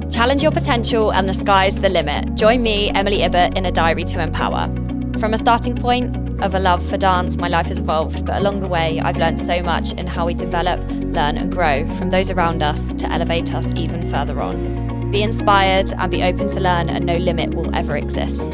Challenge your potential and the sky's the limit. Join me, Emily Ibbott, in a diary to empower. From a starting point of a love for dance, my life has evolved, but along the way, I've learned so much in how we develop, learn and grow from those around us to elevate us even further on. Be inspired and be open to learn, and no limit will ever exist.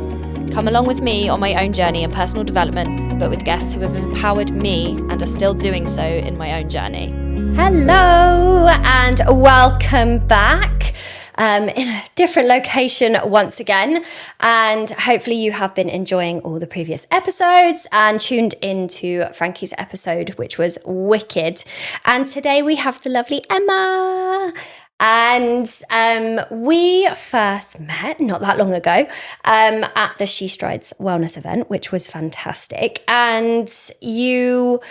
Come along with me on my own journey in personal development, but with guests who have empowered me and are still doing so in my own journey. Hello and welcome back. In a different location once again, and hopefully you have been enjoying all the previous episodes and tuned into Frankie's episode, which was wicked. And today we have the lovely Emma, and we first met not that long ago at the She Strides Wellness event, which was fantastic. And you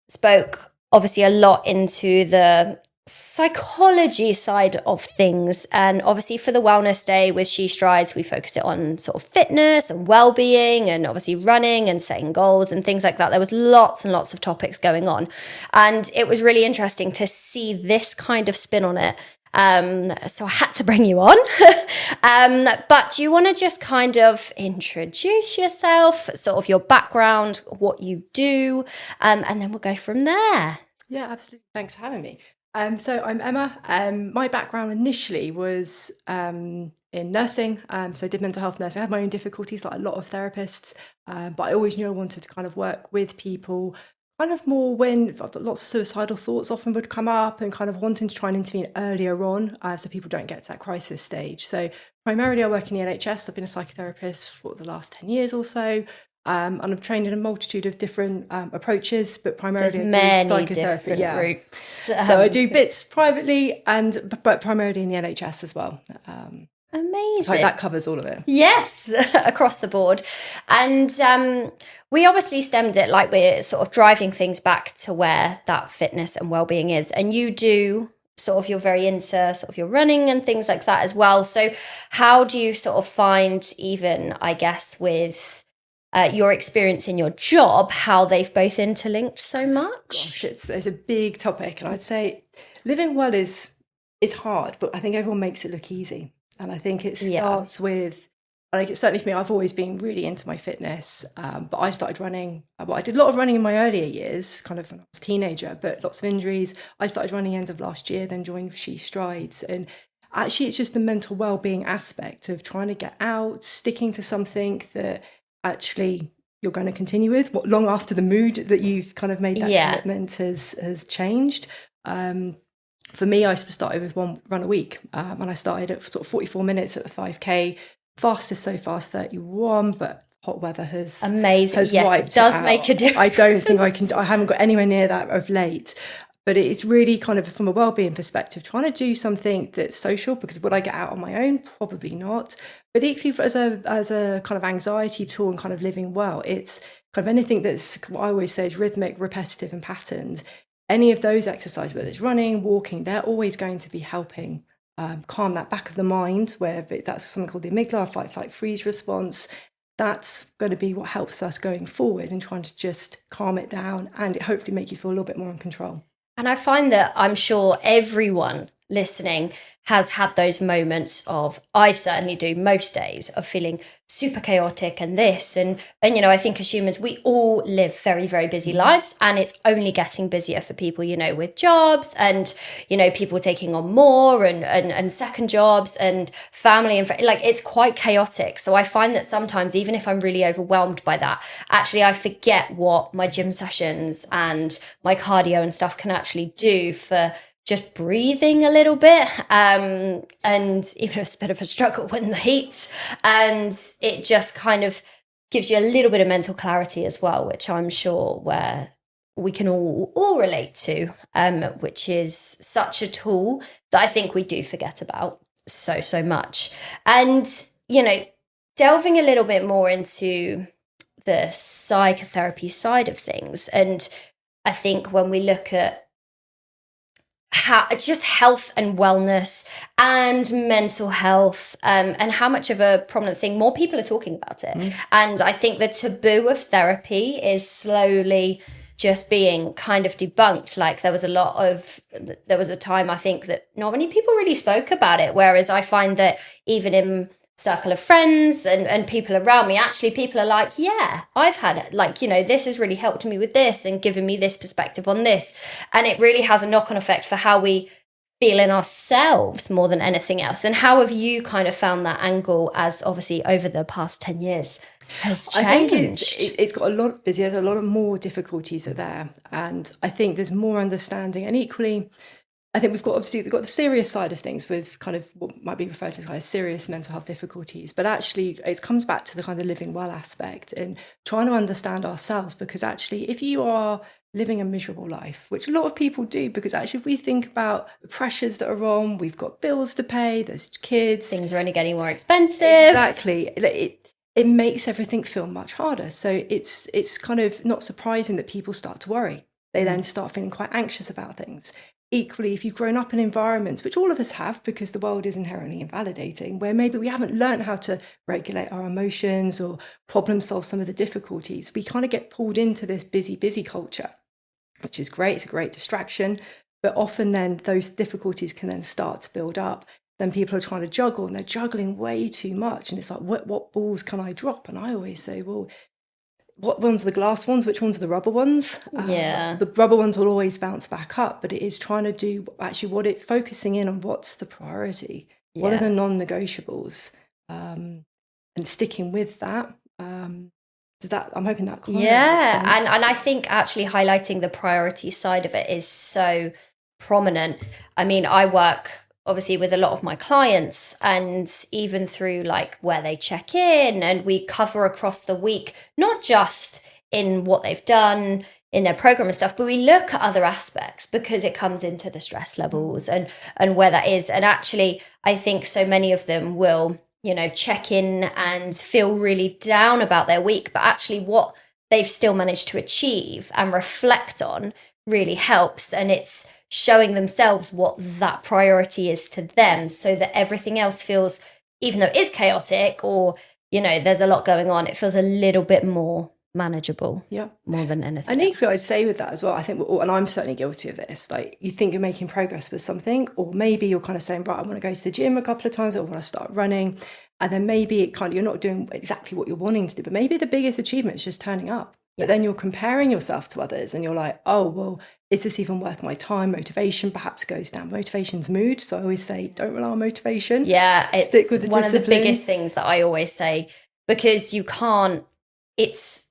spoke obviously a lot into the psychology side of things, and obviously for the wellness day with She Strides we focused it on sort of fitness and well-being and obviously running and setting goals and things like that. There was lots and lots of topics going on, and it was really interesting to see this kind of spin on it. So I had to bring you on. But do you want to just kind of introduce yourself, sort of your background, what you do, and then we'll go from there. Yeah, absolutely. Thanks for having me. So I'm Emma. My background initially was in nursing. So I did mental health nursing. I had my own difficulties, like a lot of therapists, but I always knew I wanted to kind of work with people, kind of more when lots of suicidal thoughts often would come up, and kind of wanting to try and intervene earlier on, so people don't get to that crisis stage. So primarily I work in the NHS. I've been a psychotherapist for the last 10 years or so. And I've trained in a multitude of different approaches, but primarily many psychotherapy. Different routes. So I do bits privately, but primarily in the NHS as well. Amazing. So that covers all of it. Yes, across the board. And we obviously stemmed it, like we're sort of driving things back to where that fitness and well-being is. And you do sort of, you're very into sort of your running and things like that as well. So how do you sort of find, even, I guess, with your experience in your job, how they've both interlinked so much? Gosh, it's a big topic, and I'd say living well is hard, but I think everyone makes it look easy. And I think it starts with, like, certainly for me, I've always been really into my fitness, but I started running. Well, I did a lot of running in my earlier years, kind of when I was a teenager, but lots of injuries. I started running end of last year, then joined She Strides, and actually it's just the mental well-being aspect of trying to get out, sticking to something that actually you're going to continue with long after the mood that you've kind of made that commitment has changed. For me, I used to start with one run a week, and I started at sort of 44 minutes at the 5k. Fastest so far is 31, but hot weather has wiped it does out. Make a difference. I don't think I haven't got anywhere near that of late. But it's really kind of, from a well-being perspective, trying to do something that's social, because would I get out on my own? Probably not. But equally, as a kind of anxiety tool and kind of living well, it's kind of anything that's, what I always say, is rhythmic, repetitive and patterns. Any of those exercises, whether it's running, walking, they're always going to be helping calm that back of the mind, where that's something called the amygdala, fight, flight, freeze response. That's going to be what helps us going forward and trying to just calm it down, and it hopefully make you feel a little bit more in control. And I find that I'm sure everyone listening has had those moments of, I certainly do most days, of feeling super chaotic and this. And you know, I think as humans, we all live very, very busy lives, and it's only getting busier for people, you know, with jobs and, you know, people taking on more and second jobs and family and like, it's quite chaotic. So I find that sometimes, even if I'm really overwhelmed by that, actually I forget what my gym sessions and my cardio and stuff can actually do for just breathing a little bit, and even if it's a bit of a struggle when the heat, and it just kind of gives you a little bit of mental clarity as well, which I'm sure where we can all relate to, which is such a tool that I think we do forget about so much. And, you know, delving a little bit more into the psychotherapy side of things, and I think when we look at how just health and wellness and mental health, and how much of a prominent thing more people are talking about it. And I think the taboo of therapy is slowly just being kind of debunked. Like there was a time, I think, that not many people really spoke about it. Whereas I find that even in circle of friends and people around me, actually people are like, yeah, I've had it. Like, this has really helped me with this and given me this perspective on this. And it really has a knock-on effect for how we feel in ourselves more than anything else. And how have you kind of found that angle as obviously over the past 10 years has changed? I think it's got a lot busier. There's a lot of more difficulties are there. And I think there's more understanding. And equally, I think we've got the serious side of things with kind of what might be referred to as kind of serious mental health difficulties. But actually, it comes back to the kind of living well aspect and trying to understand ourselves. Because actually, if you are living a miserable life, which a lot of people do, because actually if we think about the pressures that are on, we've got bills to pay, there's kids. Things are only getting more expensive. Exactly. It makes everything feel much harder. So it's kind of not surprising that people start to worry. They then start feeling quite anxious about things. Equally, if you've grown up in environments, which all of us have, because the world is inherently invalidating, where maybe we haven't learned how to regulate our emotions or problem solve some of the difficulties, we kind of get pulled into this busy culture, which is great. It's a great distraction. But often then those difficulties can then start to build up. Then people are trying to juggle and they're juggling way too much. And it's like, what balls can I drop? And I always say, well, what ones are the glass ones? Which ones are the rubber ones? The rubber ones will always bounce back up, but it is trying to do actually focusing in on what's the priority, what are the non-negotiables, and sticking with that. I'm hoping that kind of makes sense. And I think actually highlighting the priority side of it is so prominent. I mean, I work obviously with a lot of my clients, and even through like where they check in, and we cover across the week, not just in what they've done in their program and stuff, but we look at other aspects because it comes into the stress levels and where that is. And actually, I think so many of them will, check in and feel really down about their week, but actually what they've still managed to achieve and reflect on really helps. And it's showing themselves what that priority is to them, so that everything else feels, even though it is chaotic or, there's a lot going on, it feels a little bit more manageable. Yeah. More than anything And equally, else. I'd say with that as well, I think and I'm certainly guilty of this, like you think you're making progress with something, or maybe you're kind of saying, right, I want to go to the gym a couple of times, or I want to start running. And then maybe you're not doing exactly what you're wanting to do, but maybe the biggest achievement is just turning up. Yeah. But then you're comparing yourself to others and you're like, oh, well, is this even worth my time? Motivation perhaps goes down. Motivation's mood. So I always say, don't rely on motivation. Yeah, it's stick with the one discipline. Of the biggest things that I always say, because you can't, it's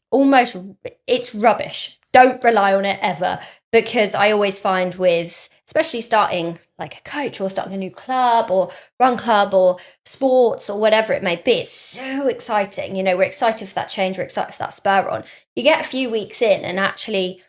rubbish. Don't rely on it ever. Because I always find with, especially starting like a coach or starting a new club or run club or sports or whatever it may be, it's so exciting. We're excited for that change. We're excited for that spur on. You get a few weeks in and actually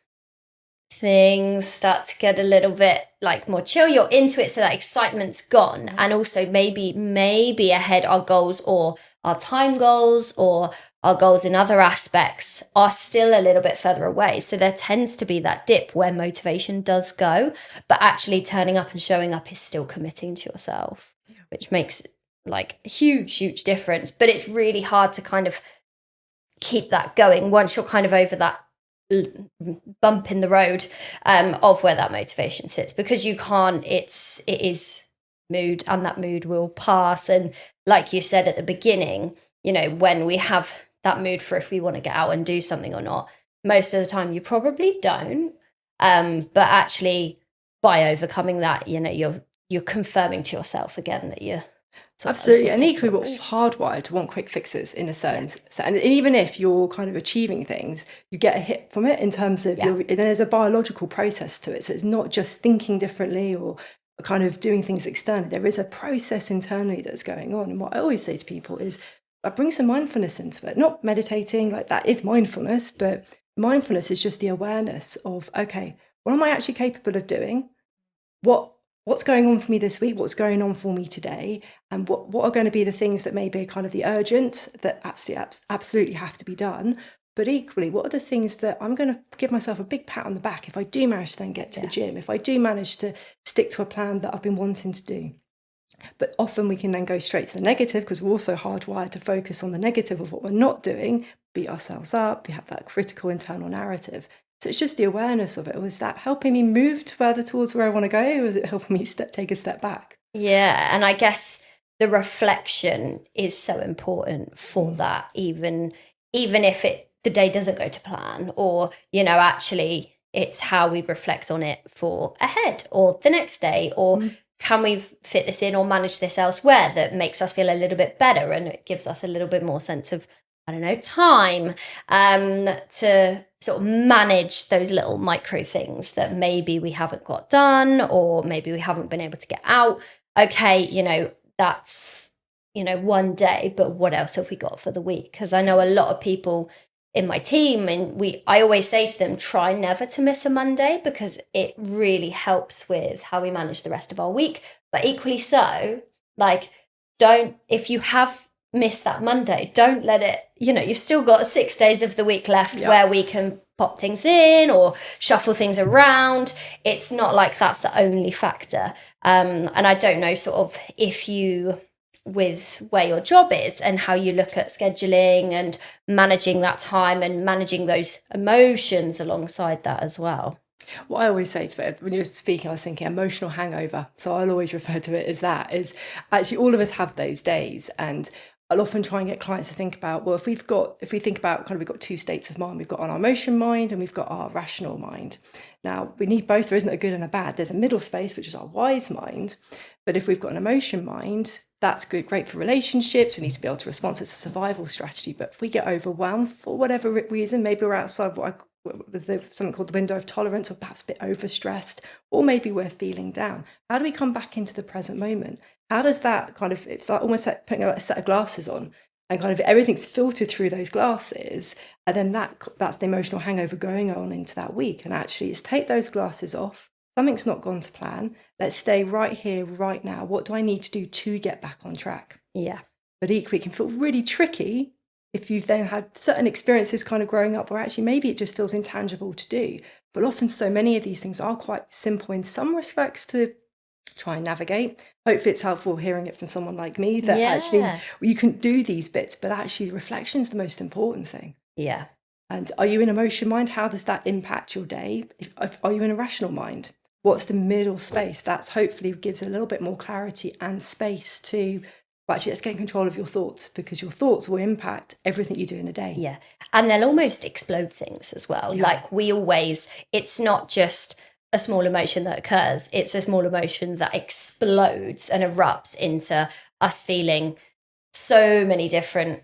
things start to get a little bit like more chill. You're into it, so that excitement's gone. And also maybe ahead our goals or our time goals or our goals in other aspects are still a little bit further away. So there tends to be that dip where motivation does go, but actually turning up and showing up is still committing to yourself, which makes like a huge difference. But it's really hard to kind of keep that going once you're kind of over that bump in the road of where that motivation sits, because you can't, it is mood, and that mood will pass. And like you said at the beginning, when we have that mood for if we want to get out and do something or not, most of the time you probably don't, but actually by overcoming that, you're confirming to yourself again that you're absolutely. And equally, we're all hardwired to want quick fixes in a certain sense. And even if you're kind of achieving things, you get a hit from it in terms of there's a biological process to it. So it's not just thinking differently or kind of doing things externally. There is a process internally that's going on. And what I always say to people is, bring some mindfulness into it. Not meditating, like that is mindfulness, but mindfulness is just the awareness of, okay, what am I actually capable of doing? What's going on for me this week? What's going on for me today? And what are going to be the things that may be kind of the urgent that absolutely have to be done? But equally, what are the things that I'm going to give myself a big pat on the back if I do manage to then get to the gym, if I do manage to stick to a plan that I've been wanting to do? But often we can then go straight to the negative, because we're also hardwired to focus on the negative of what we're not doing, beat ourselves up, we have that critical internal narrative. So it's just the awareness of it. Was that helping me move further towards where I want to go? Or was it helping me take a step back? Yeah. And I guess the reflection is so important for that, even if the day doesn't go to plan, or, actually it's how we reflect on it for ahead or the next day, or can we fit this in or manage this elsewhere that makes us feel a little bit better, and it gives us a little bit more sense of, I don't know, time, to sort of manage those little micro things that maybe we haven't got done, or maybe we haven't been able to get out. Okay, that's, one day, but what else have we got for the week? Because I know a lot of people in my team, and I always say to them, try never to miss a Monday, because it really helps with how we manage the rest of our week. But equally so, like, if you have missed that Monday, don't let it, you've still got 6 days of the week left where we can pop things in or shuffle things around. It's not like that's the only factor. And I don't know sort of if you, with where your job is and how you look at scheduling and managing that time and managing those emotions alongside that as well. What I always say to it, when you were speaking, I was thinking emotional hangover. So I'll always refer to it as that, is actually all of us have those days. And I'll often try and get clients to think about, well, if we think about kind of, we've got two states of mind. We've got our emotion mind and we've got our rational mind. Now, we need both. There isn't a good and a bad. There's a middle space, which is our wise mind. But if we've got an emotion mind, that's great for relationships. We need to be able to respond. It's a survival strategy. But if we get overwhelmed for whatever reason, maybe we're outside something called the window of tolerance, or perhaps a bit overstressed, or maybe we're feeling down. How do we come back into the present moment? How does that kind of, it's like almost like putting a set of glasses on, and kind of everything's filtered through those glasses, and then that's the emotional hangover going on into that week. And actually, it's take those glasses off. Something's not gone to plan. Let's stay right here, right now. What do I need to do to get back on track? Yeah. But equally, it can feel really tricky if you've then had certain experiences kind of growing up where actually maybe it just feels intangible to do. But often so many of these things are quite simple in some respects to try and navigate. Hopefully it's helpful hearing it from someone like me that actually you can do these bits, but actually reflection is the most important thing. Yeah. And are you in emotion mind? How does that impact your day? Are you in a rational mind? What's the middle space? That's hopefully gives a little bit more clarity and space to, well, actually, let's get in control of your thoughts, because your thoughts will impact everything you do in a day. Yeah. And they'll almost explode things as well. Yeah. Like it's not just a small emotion that occurs, it's a small emotion that explodes and erupts into us feeling so many different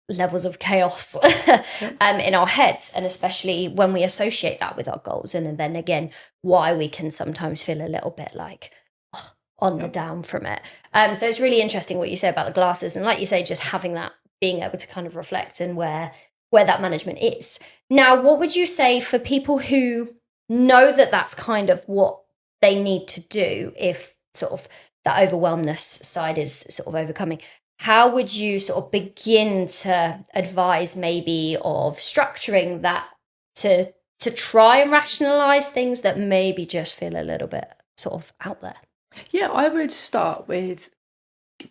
levels of chaos in our heads, and especially when we associate that with our goals. And then again, why we can sometimes feel a little bit like on the down from it. So it's really interesting what you say about the glasses, and like you say, just having that, being able to kind of reflect and where that management is. Now, what would you say for people who know that that's kind of what they need to do if sort of that overwhelmness side is sort of overcoming? How would you sort of begin to advise maybe of structuring that to try and rationalize things that maybe just feel a little bit sort of out there? Yeah, I would start with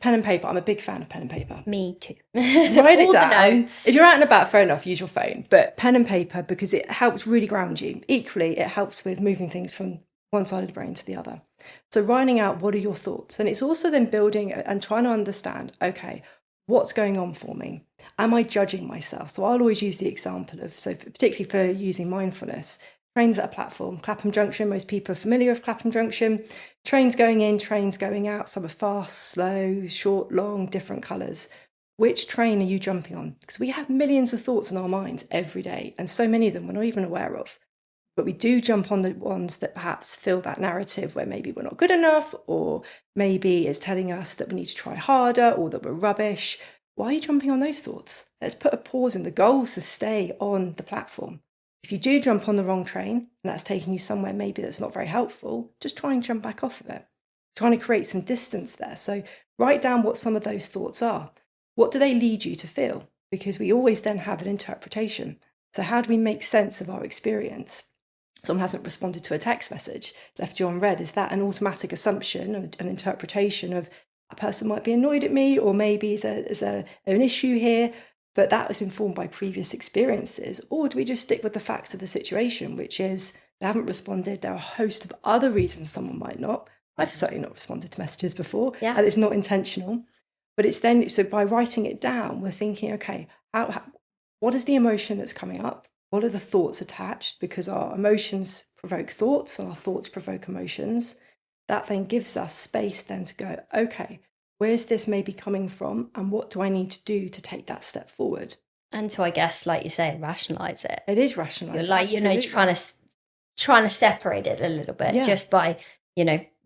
pen and paper. I'm a big fan of pen and paper. Me too. Write it down. The notes. If you're out and about, fair enough, use your phone. But pen and paper, because it helps really ground you. Equally, it helps with moving things from one side of the brain to the other. So writing out, what are your thoughts? And it's also then building and trying to understand, okay, what's going on for me? Am I judging myself? So I'll always use the example of, so particularly for using mindfulness, trains at a platform, Clapham Junction, most people are familiar with Clapham Junction. Trains going in, trains going out, some are fast, slow, short, long, different colours. Which train are you jumping on? Because we have millions of thoughts in our minds every day, and so many of them we're not even aware of. But we do jump on the ones that perhaps fill that narrative where maybe we're not good enough, or maybe it's telling us that we need to try harder, or that we're rubbish. Why are you jumping on those thoughts? Let's put a pause in. The goal is to stay on the platform. If you do jump on the wrong train, and that's taking you somewhere maybe that's not very helpful, just try and jump back off of it. Trying to create some distance there. So write down what some of those thoughts are. What do they lead you to feel? Because we always then have an interpretation. So how do we make sense of our experience? Someone hasn't responded to a text message, left you on read. Is that an automatic assumption, an interpretation of a person might be annoyed at me, or maybe is an issue here? but that was informed by previous experiences? Or do we just stick with the facts of the situation, which is they haven't responded, there are a host of other reasons someone might not. I've certainly not responded to messages before, and it's not intentional. But it's then, so by writing it down, we're thinking, okay, what is the emotion that's coming up? What are the thoughts attached? Because our emotions provoke thoughts and our thoughts provoke emotions. That then gives us space then to go, okay, where's this maybe coming from? And what do I need to do to take that step forward? And so I guess, like you say, rationalize it. It is rationalized. You're like, trying to separate it a little bit just by,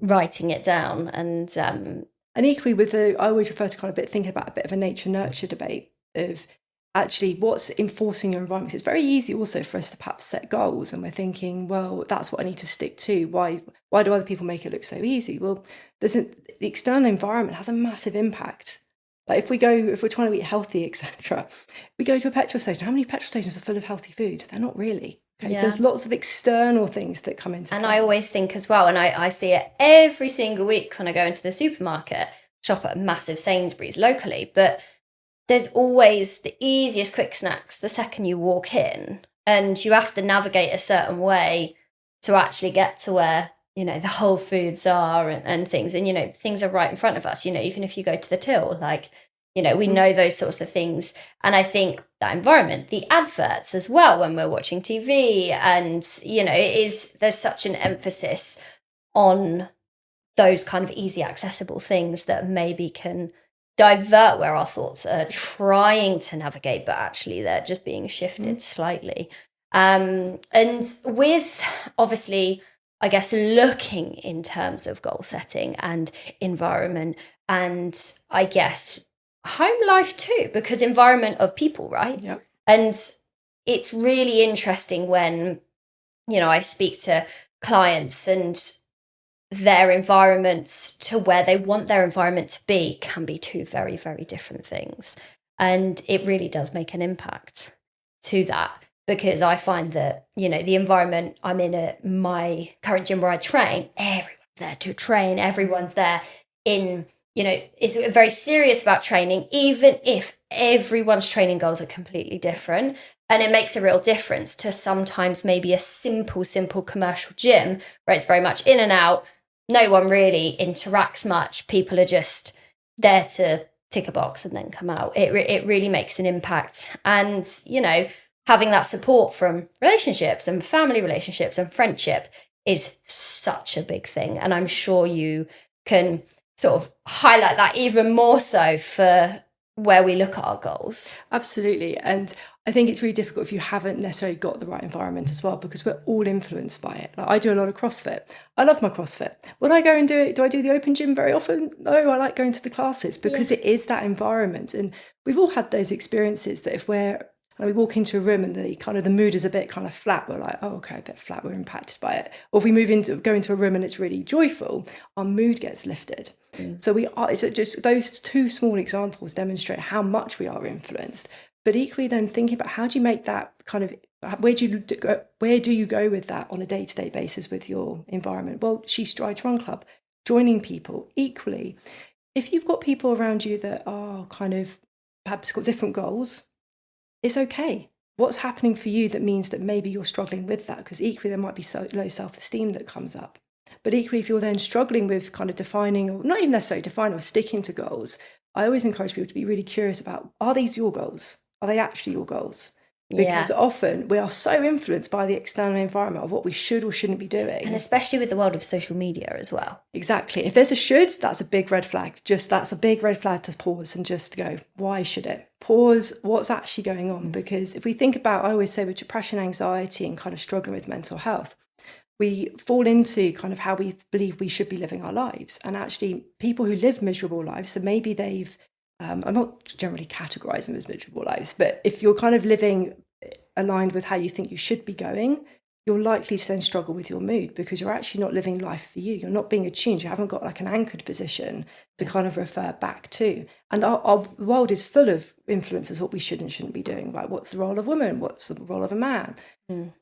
writing it down. And equally with I always refer to kind of thinking about a bit of a nature nurture debate of actually what's enforcing your environment. It's very easy also for us to perhaps set goals and we're thinking, well, that's what I need to stick to. Why do other people make it look so easy? Well, the external environment has a massive impact. Like if we're trying to eat healthy, etc., we go to a petrol station. How many petrol stations are full of healthy food? They're not really. Okay, so there's lots of external things that come into play. And I always think as well, and I see it every single week when I go into the supermarket, shop at a massive Sainsbury's locally, but there's always the easiest quick snacks the second you walk in, and you have to navigate a certain way to actually get to where, the Whole Foods are and things. And, things are right in front of us, even if you go to the till, like, we know those sorts of things. And I think that environment, the adverts as well, when we're watching TV and, there's such an emphasis on those kind of easy accessible things that maybe can divert where our thoughts are trying to navigate, but actually they're just being shifted slightly. And with obviously, I guess, looking in terms of goal setting and environment and I guess home life too, because environment of people, right? Yep. And it's really interesting when, I speak to clients and their environments to where they want their environment to be can be two very, very different things. And it really does make an impact to that, because I find that, the environment I'm in at my current gym where I train, everyone's there to train. Everyone's there is very serious about training, even if everyone's training goals are completely different. And it makes a real difference to sometimes maybe a simple commercial gym where it's very much in and out. No one really interacts much. People are just there to tick a box and then come out. It really makes an impact. And, having that support from relationships and family relationships and friendship is such a big thing. And I'm sure you can sort of highlight that even more so for where we look at our goals. Absolutely. And I think it's really difficult if you haven't necessarily got the right environment as well, because we're all influenced by it. Like I do a lot of CrossFit. I love my CrossFit. When I go and do it, do I do the open gym very often? No, I like going to the classes because it is that environment. And we've all had those experiences that if we walk into a room and the mood is a bit kind of flat, we're like, oh, okay, a bit flat, we're impacted by it. Or if we go into a room and it's really joyful, our mood gets lifted. So just those two small examples demonstrate how much we are influenced. But equally then thinking about how do you make that kind of, where do you go with that on a day-to-day basis with your environment? Well, She Strides Run Club, joining people equally. If you've got people around you that are kind of perhaps got different goals, it's okay. What's happening for you that means that maybe you're struggling with that? Because equally there might be low self-esteem that comes up. But equally, if you're then struggling with kind of defining, or not even necessarily defining or sticking to goals, I always encourage people to be really curious about, are these your goals? Are they actually your goals? Because often we are so influenced by the external environment of what we should or shouldn't be doing. And especially with the world of social media as well. Exactly. If there's a should, that's a big red flag. That's a big red flag to pause and just go, why should it? Pause, what's actually going on? Because if we think about, I always say with depression, anxiety and kind of struggling with mental health, we fall into kind of how we believe we should be living our lives. And actually people who live miserable lives, so maybe they've, I'm not generally categorising them as miserable lives, but if you're kind of living aligned with how you think you should be going, you're likely to then struggle with your mood because you're actually not living life for you. You're not being attuned. You haven't got like an anchored position to kind of refer back to. And our world is full of influences, what we should and shouldn't be doing. Like what's the role of women? What's the role of a man?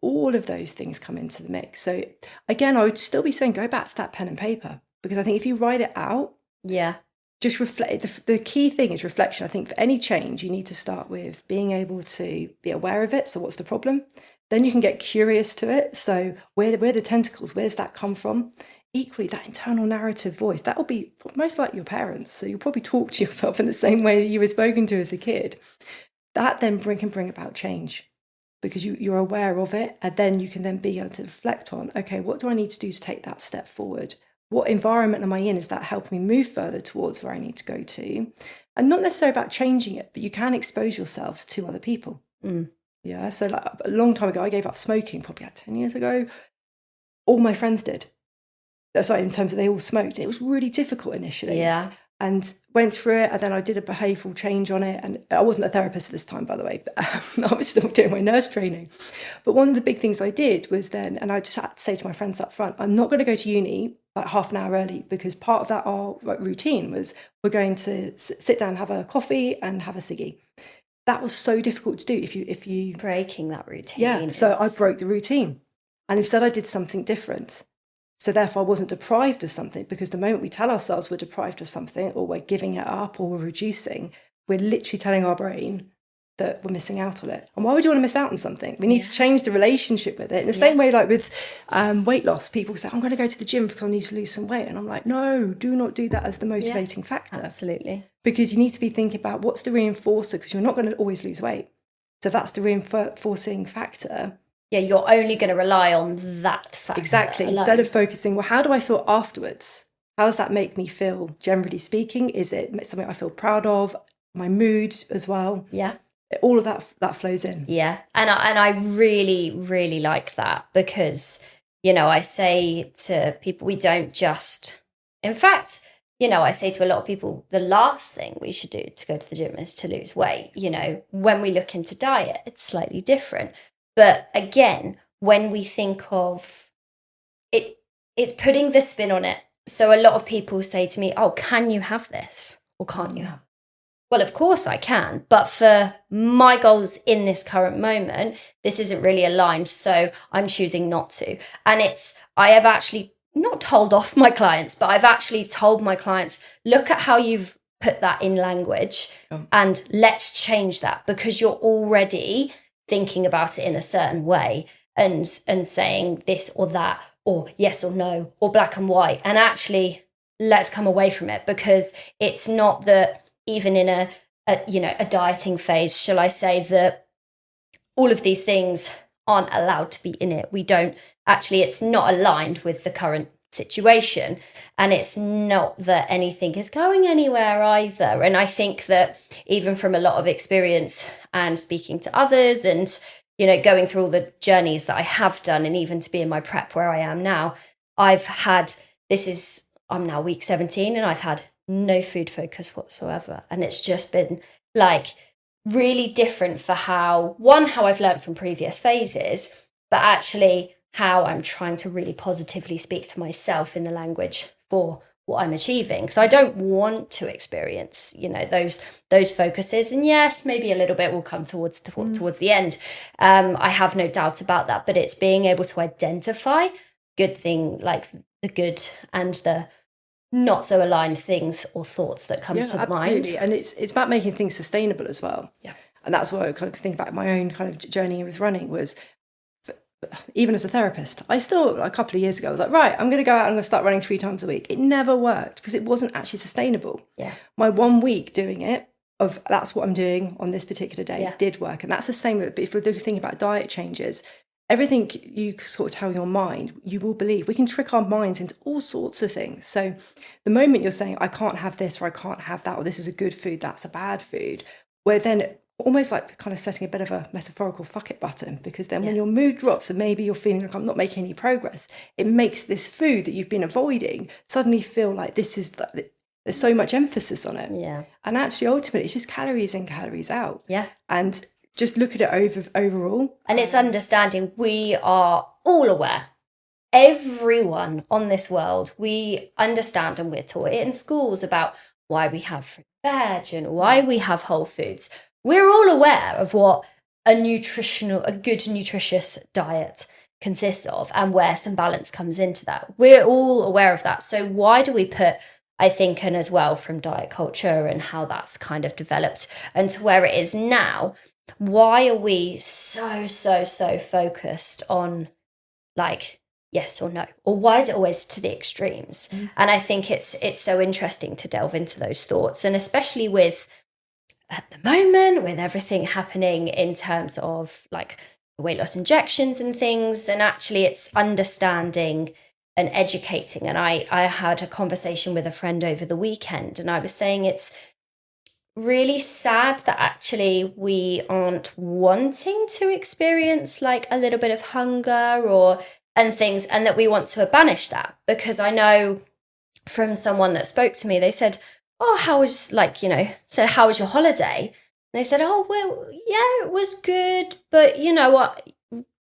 All of those things come into the mix. So again, I would still be saying, go back to that pen and paper, because I think if you write it out, just reflect. The key thing is reflection. I think for any change, you need to start with being able to be aware of it. So what's the problem? Then you can get curious to it. So where are the tentacles? Where's that come from? Equally, that internal narrative voice, that will be most like your parents. So you'll probably talk to yourself in the same way that you were spoken to as a kid. That then can bring about change, because you're aware of it, and then you can then be able to reflect on, okay, what do I need to do to take that step forward? What environment am I in? Is that helping me move further towards where I need to go to? And not necessarily about changing it, but you can expose yourselves to other people. Yeah. So like a long time ago, I gave up smoking, probably like 10 years ago. All my friends did. Sorry, in terms of they all smoked. It was really difficult initially. Yeah. And went through it, and then I did a behavioural change on it. And I wasn't a therapist at this time, by the way, but I was still doing my nurse training. But one of the big things I did was then, and I just had to say to my friends up front, I'm not going to go to uni like half an hour early, because part of that our routine was we're going to sit down, have a coffee and have a ciggy. That was so difficult to do if you breaking that routine. Yeah, so I broke the routine, and instead I did something different. So therefore I wasn't deprived of something, because the moment we tell ourselves we're deprived of something, or we're giving it up, or we're reducing, we're literally telling our brain that we're missing out on it. And why would you want to miss out on something? We need to change the relationship with it. In the same way, like with weight loss, people say, I'm going to go to the gym because I need to lose some weight. And I'm like, no, do not do that as the motivating factor. Absolutely. Because you need to be thinking about what's the reinforcer, because you're not going to always lose weight. So that's the reinforcing factor. Yeah, you're only going to rely on that factor. Exactly. alone. Instead of focusing, well, how do I feel afterwards? How does that make me feel, generally speaking? Is it something I feel proud of? My mood as well? Yeah. All of that flows in. Yeah. And I really, really like that, because, you know, I say to people, we don't just, in fact, you know, I say to a lot of people, the last thing we should do to go to the gym is to lose weight. You know, when we look into diet, it's slightly different. But again, when we think of it, it's putting the spin on it. So a lot of people say to me, oh, can you have this or can't you have it? Well, of course I can. But for my goals in this current moment, this isn't really aligned. So I'm choosing not to. And I have actually not told off my clients, but I've actually told my clients, look at how you've put that in language and let's change that, because you're already thinking about it in a certain way and saying this or that, or yes or no, or black and white. And actually, let's come away from it, because it's not that even in a dieting phase, shall I say, that all of these things aren't allowed to be in it. We don't actually, it's not aligned with the current situation, and it's not that anything is going anywhere either. And I think that even from a lot of experience and speaking to others and, you know, going through all the journeys that I have done, and even to be in my prep where I am now, I'm now week 17, and I've had no food focus whatsoever. And it's just been like really different for how I've learned from previous phases, but actually how I'm trying to really positively speak to myself in the language for what I'm achieving. So I don't want to experience, you know, those focuses. And yes, maybe a little bit will come towards the end. I have no doubt about that, but it's being able to identify good thing, like the good and the not so aligned things or thoughts that come to mind. And it's about making things sustainable as well. Yeah. And that's what I kind of think about my own kind of journey with running was, even as a therapist, I still, a couple of years ago, I was like, right, I'm going to go out and I'm going to start running 3 times a week. It never worked because it wasn't actually sustainable. Yeah. My 1 week doing it, of that's what I'm doing on this particular day, did work. And that's the same, but if we're thinking about diet changes, everything you sort of tell your mind, you will believe. We can trick our minds into all sorts of things. So the moment you're saying, I can't have this, or I can't have that, or this is a good food, that's a bad food, we're then almost like kind of setting a bit of a metaphorical fuck it button, because then when your mood drops and maybe you're feeling like I'm not making any progress, it makes this food that you've been avoiding suddenly feel like this is, there's so much emphasis on it. Yeah. And actually, ultimately, it's just calories in, calories out. Yeah. And just look at it overall. And it's understanding we are all aware. Everyone on this world, we understand, and we're taught it in schools about why we have fruit and veg and why we have whole foods. We're all aware of what a good nutritious diet consists of and where some balance comes into that. We're all aware of that. So why do we put I think, and as well from diet culture and how that's kind of developed and to where it is now. Why are we so focused on like yes or no? Or why is it always to the extremes? And I think it's so interesting to delve into those thoughts, and especially with at the moment with everything happening in terms of like weight loss injections and things, and actually it's understanding and educating. And I had a conversation with a friend over the weekend, and I was saying it's really sad that actually we aren't wanting to experience like a little bit of hunger or and things, and that we want to banish that. Because I know from someone that spoke to me, they said, oh, how was said, how was your holiday? And they said, oh, well, yeah, it was good. But you know what?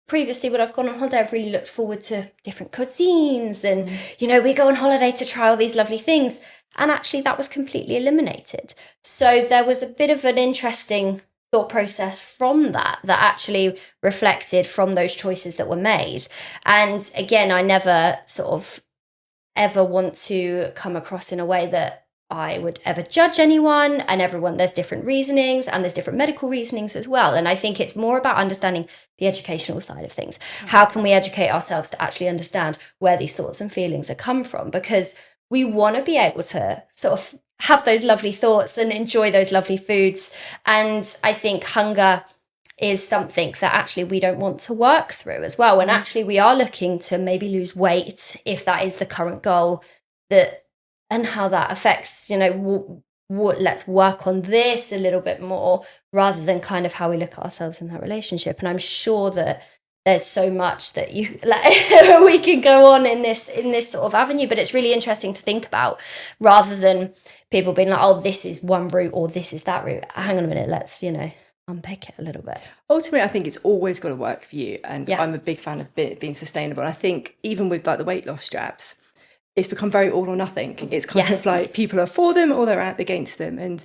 Previously, when I've gone on holiday, I've really looked forward to different cuisines. And, we go on holiday to try all these lovely things. And actually, that was completely eliminated. So there was a bit of an interesting thought process from that actually reflected from those choices that were made. And again, I never sort of ever want to come across in a way that I would ever judge anyone, and everyone, there's different reasonings and there's different medical reasonings as well. And I think it's more about understanding the educational side of things. How can we educate ourselves to actually understand where these thoughts and feelings are come from? Because we want to be able to sort of have those lovely thoughts and enjoy those lovely foods. And I think hunger is something that actually we don't want to work through as well. And actually we are looking to maybe lose weight if that is the current goal, and how that affects, let's work on this a little bit more, rather than kind of how we look at ourselves in that relationship. And I'm sure that there's so much that we can go on in this sort of avenue, but it's really interesting to think about, rather than people being like, oh, this is one route or this is that route. Hang on a minute, let's, unpick it a little bit. Ultimately, I think it's always got to work for you. And I'm a big fan of being sustainable. I think even with like the weight loss jabs, it's become very all or nothing. It's kind of like people are for them or they're against them. And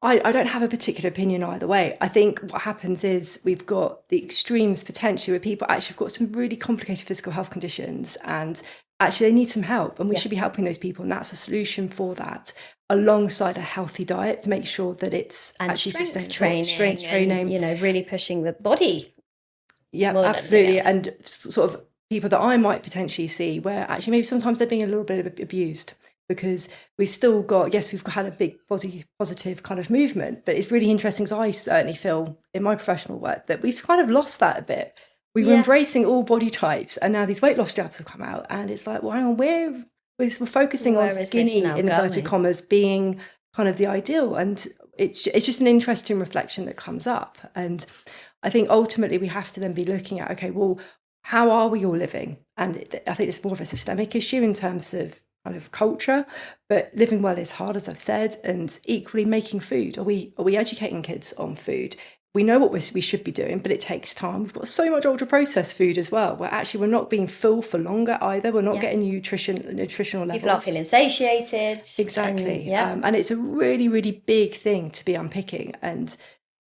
I don't have a particular opinion either way. I think what happens is we've got the extremes potentially where people actually have got some really complicated physical health conditions and actually they need some help, and we should be helping those people. And that's a solution for that, alongside a healthy diet to make sure that it's and actually strength training, and, really pushing the body. Yeah, absolutely. And sort of people that I might potentially see where actually maybe sometimes they're being a little bit abused, because we've still got, we've had a big positive kind of movement, but it's really interesting, because I certainly feel in my professional work that we've kind of lost that a bit. We were embracing all body types, and now these weight loss jabs have come out, and it's like, well, hang on, we're focusing on skinny, in inverted commas, being kind of the ideal. And it's just an interesting reflection that comes up. And I think ultimately we have to then be looking at, okay, well, how are we all living? And I think it's more of a systemic issue in terms of kind of culture, but living well is hard, as I've said, and equally making food. Are we educating kids on food? We know what we should be doing, but it takes time. We've got so much ultra processed food as well, where actually we're not being full for longer either. We're not getting nutritional levels. People aren't feeling satiated. Exactly. And it's a really, really big thing to be unpicking. And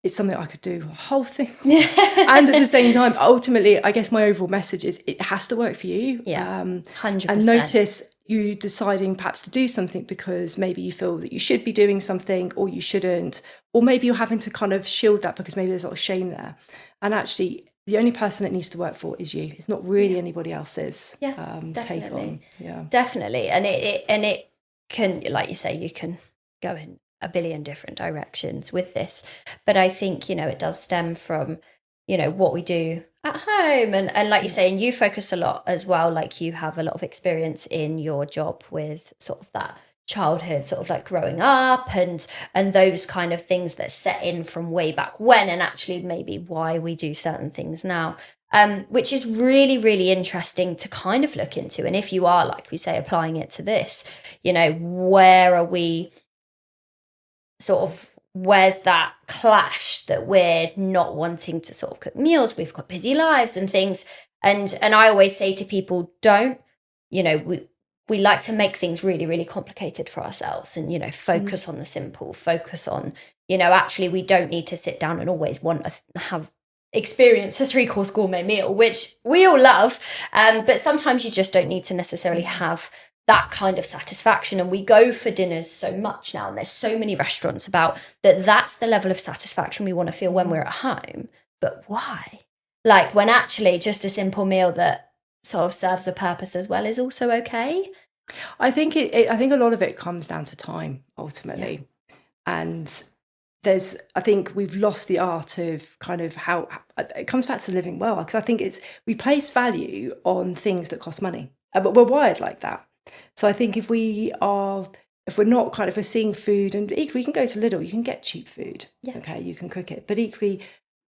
it's something I could do a whole thing. And at the same time, ultimately, I guess my overall message is it has to work for you. 100%. And notice you deciding perhaps to do something because maybe you feel that you should be doing something or you shouldn't, or maybe you're having to kind of shield that because maybe there's a lot of shame there. And actually, the only person it needs to work for is you. It's not really anybody else's take on. Yeah, definitely. And it can, like you say, you can go in a billion different directions with this, but I think it does stem from what we do at home, and like you say, and you focus a lot as well, like you have a lot of experience in your job with sort of that childhood, sort of like growing up and those kind of things that set in from way back when, and actually maybe why we do certain things now, which is really, really interesting to kind of look into. And if you are, like we say, applying it to this, where are we sort of, where's that clash that we're not wanting to sort of cook meals? We've got busy lives and things. And I always say to people, we like to make things really, really complicated for ourselves and, focus on the simple, focus on, actually we don't need to sit down and always want to have experience a 3-course gourmet meal, which we all love. But sometimes you just don't need to necessarily have that kind of satisfaction. And we go for dinners so much now, and there's so many restaurants about that. That's the level of satisfaction we want to feel when we're at home. But why? Like, when actually just a simple meal that sort of serves a purpose as well is also okay. I think I think a lot of it comes down to time ultimately, and I think we've lost the art of kind of how it comes back to living well, because I think we place value on things that cost money, but we're wired like that. So I think if we're not kind of, we're seeing food, and equally you can go to Lidl, you can get cheap food. Okay, you can cook it, but equally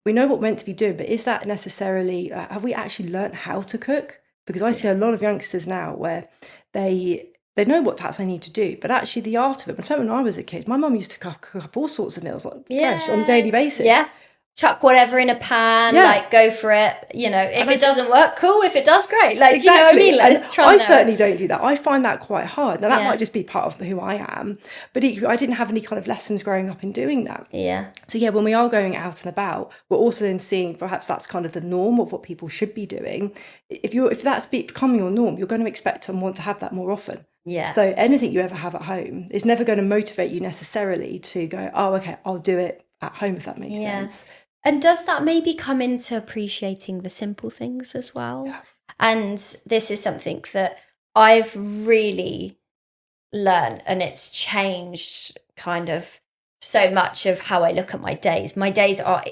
we know what we're meant to be doing. But is that necessarily, have we actually learned how to cook? Because I see a lot of youngsters now where they know what perhaps they need to do, but actually the art of it. When I was a kid, my mum used to cook up all sorts of meals fresh on a daily basis. Yeah. Chuck whatever in a pan, like go for it. You know, if it doesn't work, cool. If it does, great. Like, exactly. Do you know what I mean? Like, I certainly don't do that. I find that quite hard. Now that might just be part of who I am, but equally, I didn't have any kind of lessons growing up in doing that. Yeah. So when we are going out and about, we're also then seeing perhaps that's kind of the norm of what people should be doing. If that's becoming your norm, you're going to expect and want to have that more often. Yeah. So anything you ever have at home is never going to motivate you necessarily to go, oh, okay, I'll do it at home, if that makes sense. And does that maybe come into appreciating the simple things as well? Yeah. And this is something that I've really learned, and it's changed kind of so much of how I look at my days. My days are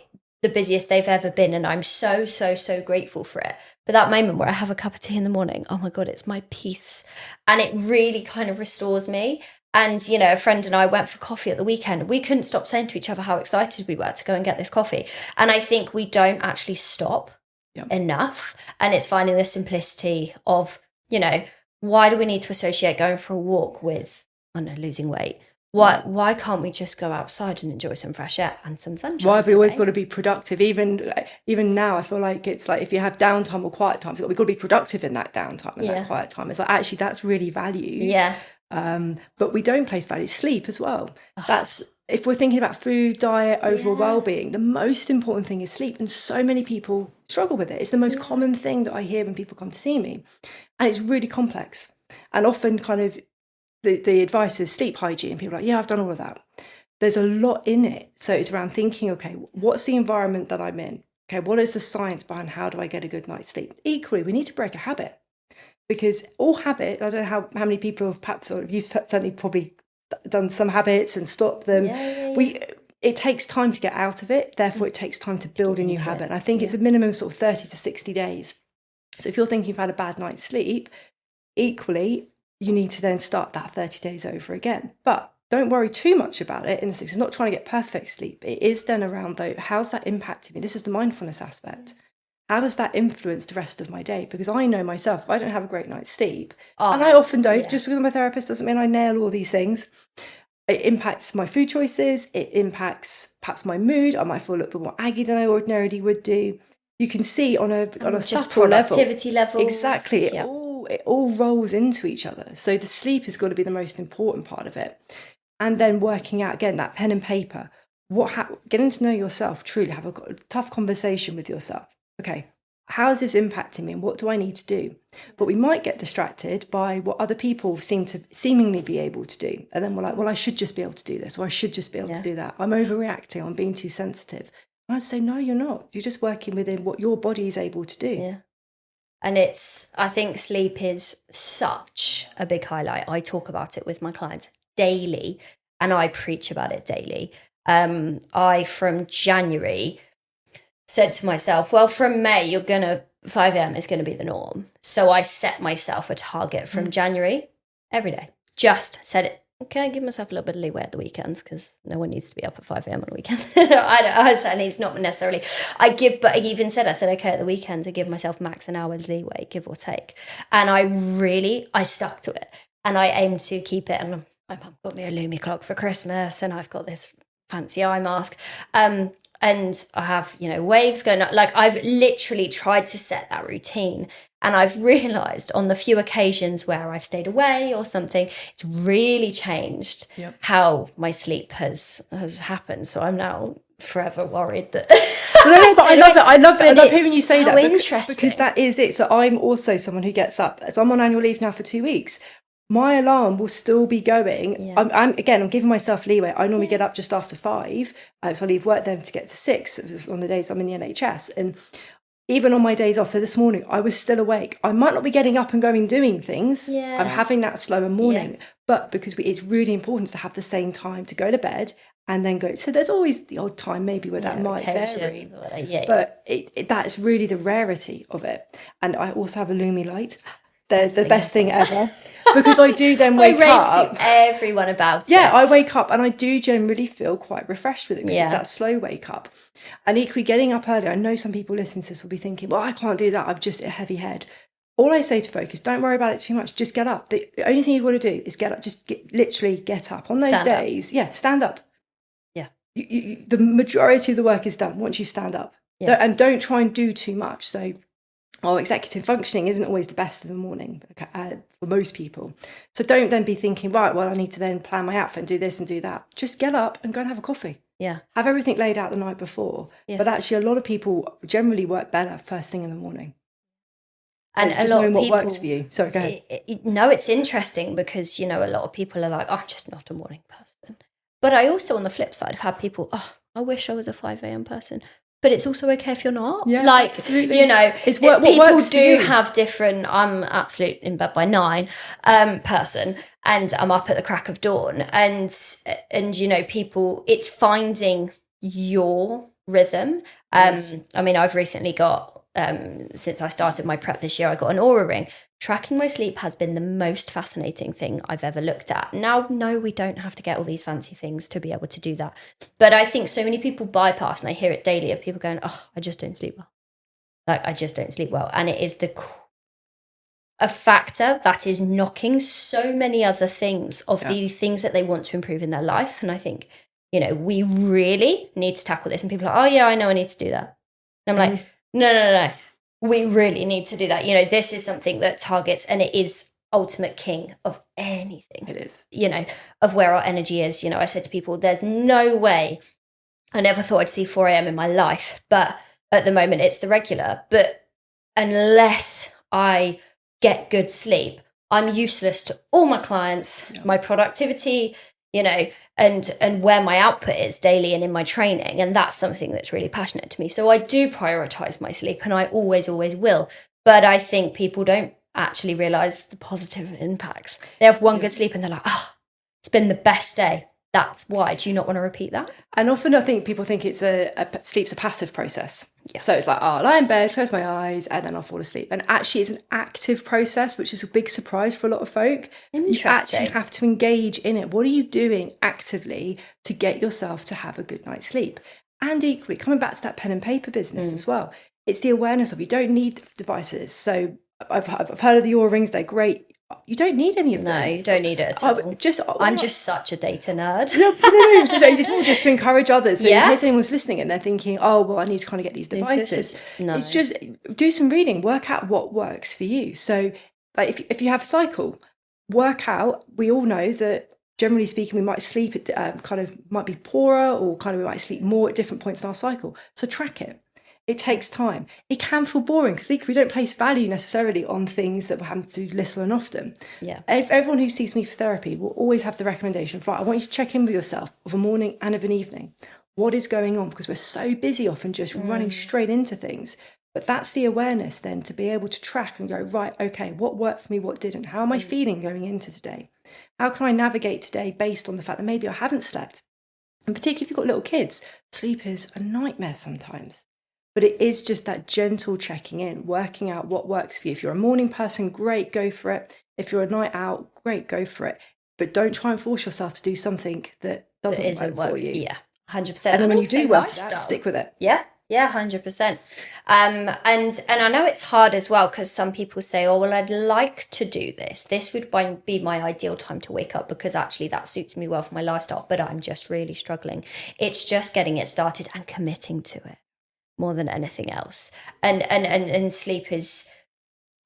the busiest they've ever been, and I'm so, so, so grateful for it. But that moment where I have a cup of tea in the morning, oh my God, it's my peace. And it really kind of restores me. And, you know, a friend and I went for coffee at the weekend. We couldn't stop saying to each other how excited we were to go and get this coffee. And I think we don't actually stop enough. And it's finding the simplicity of, you know, why do we need to associate going for a walk with, I don't know, losing weight? Why can't we just go outside and enjoy some fresh air and some sunshine? Why have we always got to be productive? Even now, I feel like it's like if you have downtime or quiet time, we've got to be productive in that downtime and that quiet time. It's like, actually, that's really valued. Yeah. But we don't place value. Sleep as well. That's, if we're thinking about food, diet, overall well-being, the most important thing is sleep. And so many people struggle with it. It's the most common thing that I hear when people come to see me. And it's really complex. And often kind of the advice is sleep hygiene. People are like, I've done all of that. There's a lot in it. So it's around thinking, okay, what's the environment that I'm in? Okay, what is the science behind how do I get a good night's sleep? Equally, we need to break a habit. Because all habit, I don't know how many people have perhaps, or you've certainly probably done some habits and stopped them. It takes time to get out of it. Therefore, it takes time to build a new habit. And I think it's a minimum sort of 30 to 60 days. So if you're thinking you've had a bad night's sleep, equally, you need to then start that 30 days over again. But don't worry too much about it in the sense of not trying to get perfect sleep. It is then around, though, how's that impacting me? This is the mindfulness aspect. How does that influence the rest of my day? Because I know myself, if I don't have a great night's sleep, and I often don't, just because I'm a therapist doesn't mean I nail all these things. It impacts my food choices. It impacts perhaps my mood. I might feel a little bit more aggy than I ordinarily would do. You can see on a subtle level. Productivity levels. Exactly. It all rolls into each other. So the sleep has got to be the most important part of it. And then working out, again, that pen and paper. Getting to know yourself, truly have a tough conversation with yourself. Okay, how is this impacting me and what do I need to do? But we might get distracted by what other people seem to seemingly be able to do. And then we're like, well, I should just be able to do this, or I should just be able to do that. I'm overreacting, I'm being too sensitive. And I'd say, no, you're not. You're just working within what your body is able to do. Yeah. And I think sleep is such a big highlight. I talk about it with my clients daily and I preach about it daily. From January, said to myself, well, from May, 5 a.m. is going to be the norm. So I set myself a target from January every day. Just said it. Okay, give myself a little bit of leeway at the weekends because no one needs to be up at 5 a.m. on a weekend. I certainly, it's not necessarily. I said, okay, at the weekends, I give myself max an hour's leeway, give or take. And I stuck to it. And I aim to keep it. And my mum got me a Lumi clock for Christmas and I've got this fancy eye mask. And I have, waves going up. Like I've literally tried to set that routine. And I've realised on the few occasions where I've stayed away or something, it's really changed how my sleep has happened. So I'm now forever worried that... But I love it. I love hearing you say that. Interesting. Because that is it. So I'm also someone who gets up. So I'm on annual leave now for 2 weeks. my alarm will still be going. Yeah. I'm giving myself leeway. I normally get up just after 5, so I leave work then to get to 6 on the days I'm in the NHS. And even on my days off, so this morning I was still awake. I might not be getting up and going doing things. Yeah. I'm having that slower morning, but because it's really important to have the same time to go to bed and then go. So there's always the odd time maybe where that might vary, but that's really the rarity of it. And I also have a Lumi light. The best thing ever, because I do then wake up. I rave to everyone about it. Yeah, I wake up and I do generally feel quite refreshed with it, because it's that slow wake up. And equally, getting up early, I know some people listening to this will be thinking, well, I can't do that, I've just a heavy head. All I say to folk is, don't worry about it too much, just get up. The only thing you've got to do is get up, literally get up. On those days, stand up. Yeah. The majority of the work is done once you stand up. Yeah. And don't try and do too much. So executive functioning isn't always the best in the morning for most people. So don't then be thinking, right, well, I need to then plan my outfit and do this and do that. Just get up and go and have a coffee. Yeah. Have everything laid out the night before. Yeah. But actually, a lot of people generally work better first thing in the morning. And a lot of people, what works for you. So go ahead. No, it's interesting because, a lot of people are like, I'm just not a morning person. But I also, on the flip side, have had people, I wish I was a 5 a.m. person. But it's also okay if you're not. Yeah, absolutely. It's people do have different. I'm absolute in bed by 9 person, and I'm up at the crack of dawn. And people, it's finding your rhythm. Yes. I've recently got, since I started my prep this year, I got an Aura ring. Tracking my sleep has been the most fascinating thing I've ever looked at. Now, no, we don't have to get all these fancy things to be able to do that. But I think so many people bypass, and I hear it daily of people going, I just don't sleep well. I just don't sleep well. And it is a factor that is knocking so many other things of the things that they want to improve in their life. And I think, we really need to tackle this. And people are like, I know I need to do that. And I'm like, no. We really need to do that. This is something that targets, and it is ultimate king of anything. It is. Of where our energy is. I said to people, there's no way, I never thought I'd see 4 a.m. in my life, but at the moment it's the regular. But unless I get good sleep, I'm useless to all my clients, my productivity, and where my output is daily and in my training. And that's something that's really passionate to me. So I do prioritize my sleep, and I always will. But I think people don't actually realize the positive impacts. They have one good sleep and they're like, it's been the best day. That's why. Do you not want to repeat that? And often I think people think it's sleep's a passive process. Yeah. So it's like, I'll lie in bed, close my eyes, and then I'll fall asleep. And actually it's an active process, which is a big surprise for a lot of folk. Interesting. You actually have to engage in it. What are you doing actively to get yourself to have a good night's sleep? And equally, coming back to that pen and paper business as well, it's the awareness of, you don't need devices. So I've heard of the Oura rings, they're great. You don't need any of those. No, you don't need it at all. I'm just such a data nerd. No. It's more just to encourage others. So in case anyone's listening and they're thinking, I need to kind of get these devices. It's just do some reading, work out what works for you. So if you have a cycle, work out. We all know that generally speaking, we might sleep at might be poorer, or we might sleep more at different points in our cycle. So track it. It takes time. It can feel boring because we don't place value necessarily on things that we happen to do little and often. Yeah. Everyone who sees me for therapy will always have the recommendation, I want you to check in with yourself of a morning and of an evening. What is going on? Because we're so busy often just running straight into things. But that's the awareness then, to be able to track and go, right, okay, what worked for me, what didn't? How am I feeling going into today? How can I navigate today based on the fact that maybe I haven't slept? And particularly if you've got little kids, sleep is a nightmare sometimes. But it is just that gentle checking in, working out what works for you. If you're a morning person, great, go for it. If you're a night out, great, go for it. But don't try and force yourself to do something that doesn't work for you. Yeah, 100%. And then when you do work for that, stick with it. Yeah, 100%. And I know it's hard as well, because some people say, I'd like to do this. This would be my ideal time to wake up, because actually that suits me well for my lifestyle, but I'm just really struggling. It's just getting it started and committing to it more than anything else. And sleep is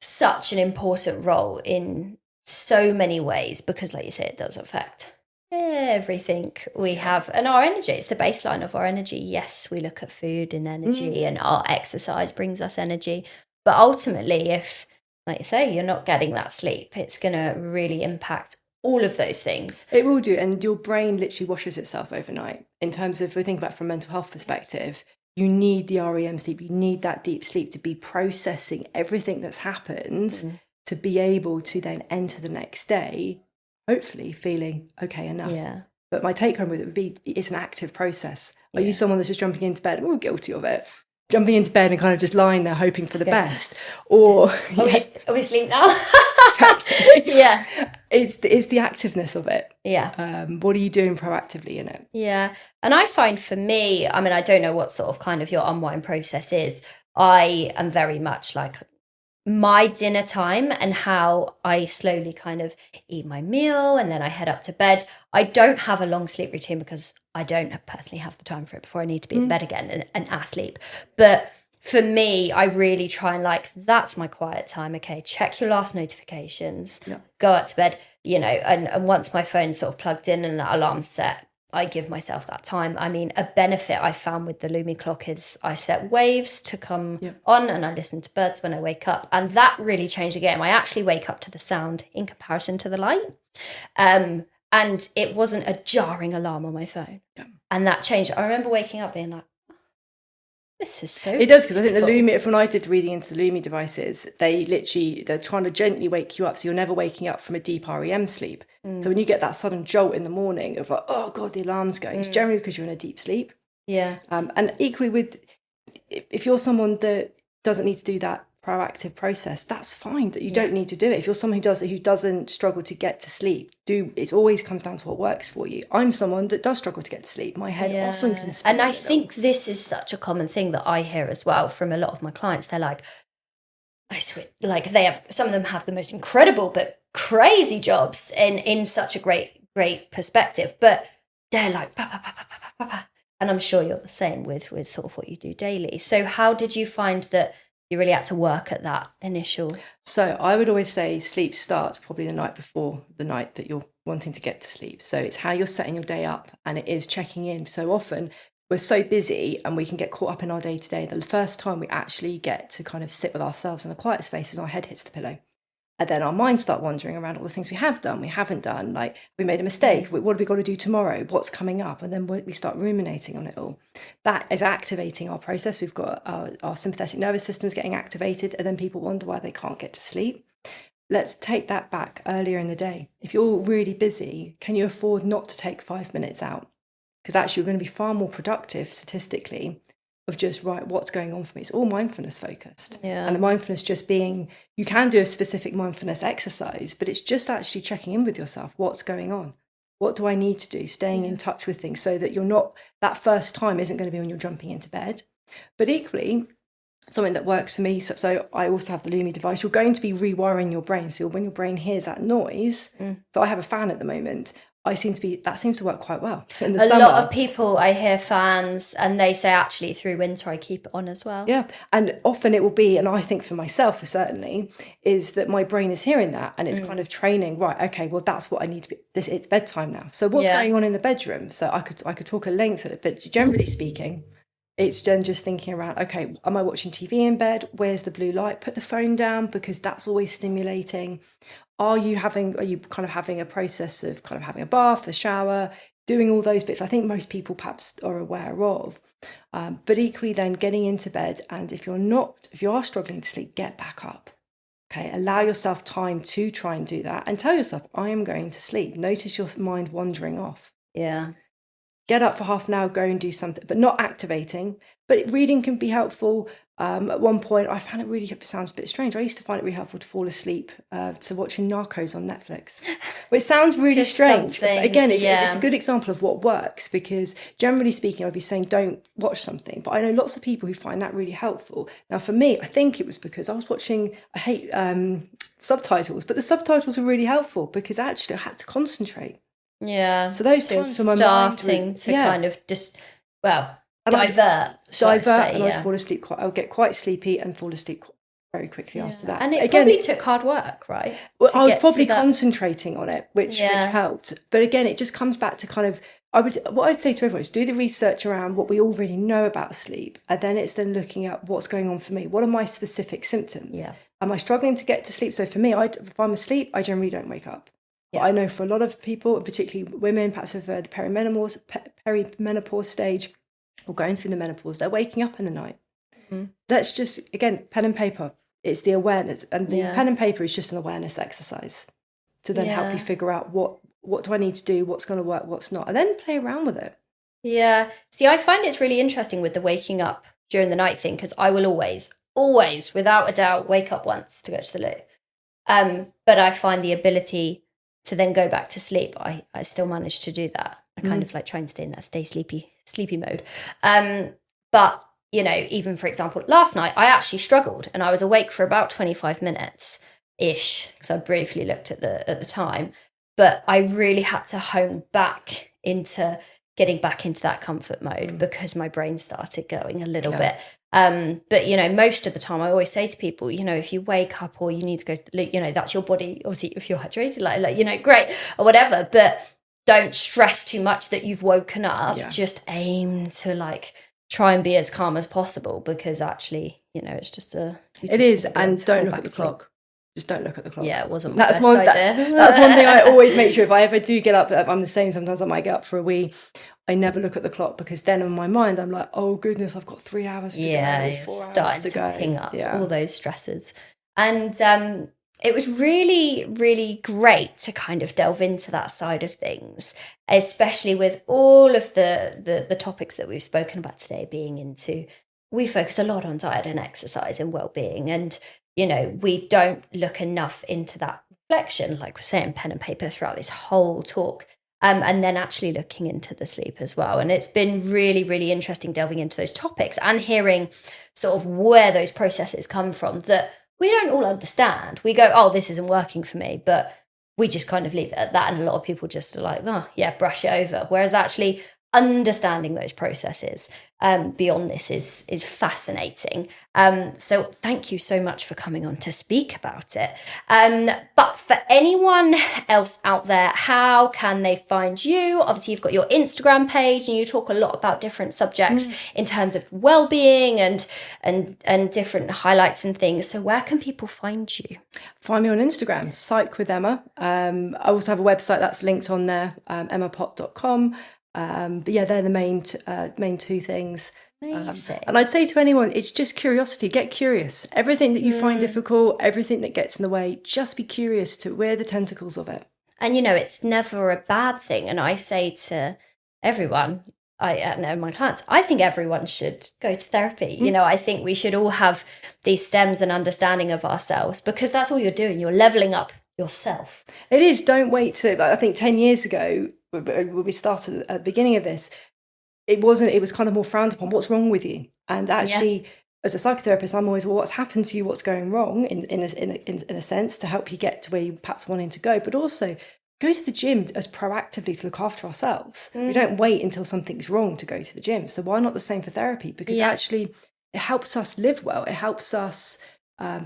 such an important role in so many ways, because like you say, it does affect everything we have, and our energy. It's the baseline of our energy. Yes, we look at food and energy, and our exercise brings us energy, but ultimately, if, like you say, you're not getting that sleep, it's going to really impact all of those things. It will do. And your brain literally washes itself overnight. In terms of, if we think about from a mental health perspective, you need the REM sleep, you need that deep sleep to be processing everything that's happened, to be able to then enter the next day, hopefully feeling okay enough. Yeah. But my take home with it would be, it's an active process. Are you someone that's just jumping into bed? We're all guilty of it. Jumping into bed and kind of just lying there hoping for the best. Or are we asleep now? Exactly. Yeah. It's the activeness of it. Yeah. What are you doing proactively in it? Yeah. And I find for me, I mean, I don't know what sort of kind of your unwind process is. I am very much like my dinner time and how I slowly kind of eat my meal and then I head up to bed. I don't have a long sleep routine because I don't personally have the time for it before I need to be in bed again and asleep. But for me, I really try and like, that's my quiet time. Okay, check your last notifications, go up to bed, you know, and once my phone's sort of plugged in and that alarm's set, I give myself that time. I mean, a benefit I found with the Lumi clock is I set waves to come on and I listen to birds when I wake up. And that really changed the game. I actually wake up to the sound in comparison to the light. And it wasn't a jarring alarm on my phone. Yeah. And that changed. I remember waking up being like, this is so It does, because I think the Lumi, when I did reading into the Lumi devices, they're trying to gently wake you up, so you're never waking up from a deep REM sleep. So when you get that sudden jolt in the morning of like, oh God, the alarm's going, it's generally because you're in a deep sleep. Yeah. And equally with, if you're someone that doesn't need to do that proactive process, that's fine, that you don't need to do it. If you're someone who doesn't struggle to get to sleep, it always comes down to what works for you. I'm someone that does struggle to get to sleep. My head often can spin. And I think this is such a common thing that I hear as well from a lot of my clients. They're like, I swear, like some of them have the most incredible but crazy jobs in such a great perspective, but they're like bah, bah, bah, bah, bah, bah, bah. And I'm sure you're the same with sort of what you do daily. So how did you find that you really had to work at that initial? So I would always say sleep starts probably the night before the night that you're wanting to get to sleep. So it's how you're setting your day up, and it is checking in. So often we're so busy and we can get caught up in our day to day. The first time we actually get to kind of sit with ourselves in a quiet space is our head hits the pillow. And then our minds start wandering around all the things we have done, we haven't done, like we made a mistake, what have we got to do tomorrow, what's coming up? And then we start ruminating on it all. That is activating our process. We've got our sympathetic nervous system's getting activated, and then people wonder why they can't get to sleep. Let's take that back earlier in the day. If you're really busy, can you afford not to take 5 minutes out? Because actually you're going to be far more productive statistically of just, right, what's going on for me? It's all mindfulness focused. Yeah. And the mindfulness just being, you can do a specific mindfulness exercise, but it's just actually checking in with yourself. What's going on? What do I need to do? Staying in touch with things so that you're not, that first time isn't going to be when you're jumping into bed. But equally, something that works for me, so I also have the Lumi device, you're going to be rewiring your brain. So when your brain hears that noise, so I have a fan at the moment, that seems to work quite well in the summer. A lot of people, I hear fans, and they say actually through winter I keep it on as well. Yeah, and often it will be, and I think for myself certainly, is that my brain is hearing that and it's kind of training, right, okay, well that's what I need to be, it's bedtime now. So what's going on in the bedroom? So I could talk at length of it, but generally speaking, it's then just thinking around, okay, am I watching TV in bed? Where's the blue light? Put the phone down, because that's always stimulating. Are you kind of having a process of kind of having a bath, a shower, doing all those bits? I think most people perhaps are aware of. But equally then getting into bed, and if you are struggling to sleep, get back up. Okay, allow yourself time to try and do that, and tell yourself, I am going to sleep. Notice your mind wandering off. Yeah. Get up for half an hour, go and do something, but not activating. But reading can be helpful. At one point, I found it sounds a bit strange. I used to find it really helpful to fall asleep to watching Narcos on Netflix, which sounds really strange. But again, it's a good example of what works, because generally speaking, I'd be saying don't watch something. But I know lots of people who find that really helpful. Now, for me, I think it was because I was watching, I hate subtitles, but the subtitles were really helpful because actually I had to concentrate. Yeah. So those times when my mind was starting to kind of just, divert. And I'd fall asleep I'll get quite sleepy and fall asleep very quickly after that. And it probably took hard work, right? Well, I was probably concentrating on it, which helped. But again, it just comes back to kind of, what I'd say to everyone is do the research around what we already know about sleep, and then it's then looking at what's going on for me. What are my specific symptoms? Yeah. Am I struggling to get to sleep? So for me, if I'm asleep, I generally don't wake up. Yeah. But I know for a lot of people, particularly women, perhaps with the perimenopause stage or going through the menopause, they're waking up in the night. Let's just, again, pen and paper. It's the awareness. And the pen and paper is just an awareness exercise to then help you figure out what do I need to do, what's going to work, what's not, and then play around with it. Yeah. See, I find it's really interesting with the waking up during the night thing, because I will always, without a doubt, wake up once to go to the loo. But I find the ability to then go back to sleep, I still manage to do that. I kind of like try and stay in that sleepy mode. But, you know, even for example, last night I actually struggled and I was awake for about 25 minutes-ish, because I briefly looked at the time. But I really had to hone back into getting back into that comfort mode because my brain started going a little bit. But, you know, most of the time I always say to people, you know, if you wake up or you need to go, you know, that's your body. Obviously, if you're hydrated, like you know, great or whatever. But don't stress too much that you've woken up. Yeah. Just aim to like try and be as calm as possible, because actually, you know, it's just it is. And don't look at the clock. Just don't look at the clock. Yeah, it wasn't my best idea. That's one thing I always make sure. If I ever do get up, I'm the same. Sometimes I might get up for a wee. I never look at the clock, because then in my mind I'm like, oh goodness, I've got 3 hours to go. 4 hours to go. Ping up all those stresses. And it was really, really great to kind of delve into that side of things, especially with all of the topics that we've spoken about today being into. We focus a lot on diet and exercise and well-being, and you know, we don't look enough into that reflection, like we're saying, pen and paper throughout this whole talk, and then actually looking into the sleep as well. And it's been really, really interesting delving into those topics and hearing sort of where those processes come from that we don't all understand. We go, oh, this isn't working for me, but we just kind of leave it at that. And a lot of people just are like, oh, yeah, brush it over. Whereas actually understanding those processes beyond this is fascinating. So thank you so much for coming on to speak about it. But for anyone else out there, how can they find you? Obviously, you've got your Instagram page and you talk a lot about different subjects in terms of well-being and different highlights and things. So where can people find you? Find me on Instagram, Psych with Emma. I also have a website that's linked on there, emmapott.com. But yeah, they're the main two things. And I'd say to anyone, it's just curiosity. Get curious. Everything that you find difficult, everything that gets in the way, just be curious to where the tentacles of it. And you know, it's never a bad thing. And I say to everyone, I know my clients, I think everyone should go to therapy. You know, I think we should all have these stems and understanding of ourselves, because that's all you're doing. You're leveling up yourself. It is. Don't wait to, I think 10 years ago, when we started at the beginning of this, it was kind of more frowned upon. What's wrong with you? And actually, as a psychotherapist, I'm always, well, what's happened to you? What's going wrong in a sense, to help you get to where you perhaps wanting to go, but also go to the gym as proactively to look after ourselves. We don't wait until something's wrong to go to the gym. So why not the same for therapy? Because actually it helps us live well. It helps us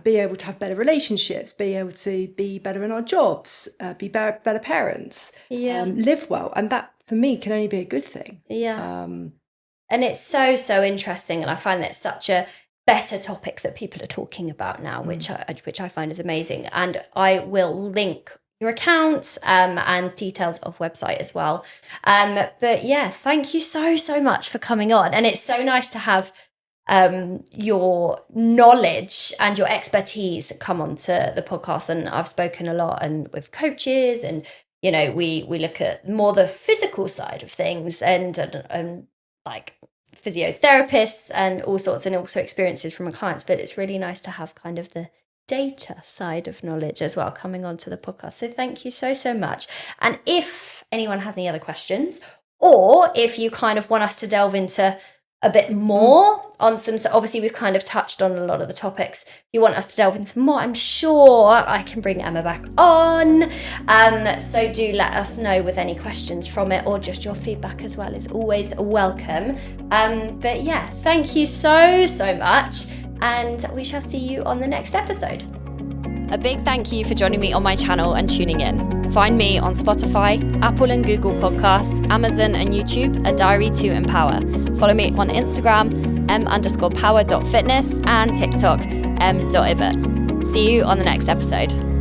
be able to have better relationships, be able to be better in our jobs, be better parents, live well. And that, for me, can only be a good thing. And it's so interesting. And I find that such a better topic that people are talking about now, which I find is amazing. And I will link your accounts and details of website as well. But yeah, thank you so much for coming on. And it's so nice to have your knowledge and your expertise come onto the podcast. And I've spoken a lot and with coaches, and you know, we look at more the physical side of things and like physiotherapists and all sorts, and also experiences from our clients. But it's really nice to have kind of the data side of knowledge as well coming onto the podcast. So thank you so much. And if anyone has any other questions, or if you kind of want us to delve into a bit more on some, so obviously we've kind of touched on a lot of the topics. If you want us to delve into more, I'm sure I can bring Emma back on. So do let us know with any questions from it, or just your feedback as well is always welcome. But yeah, thank you so much, and we shall see you on the next episode. A big thank you for joining me on my channel and tuning in. Find me on Spotify, Apple and Google Podcasts, Amazon and YouTube, A Diary to Empower. Follow me on Instagram, m_power.fitness, and TikTok, m.ibert. See you on the next episode.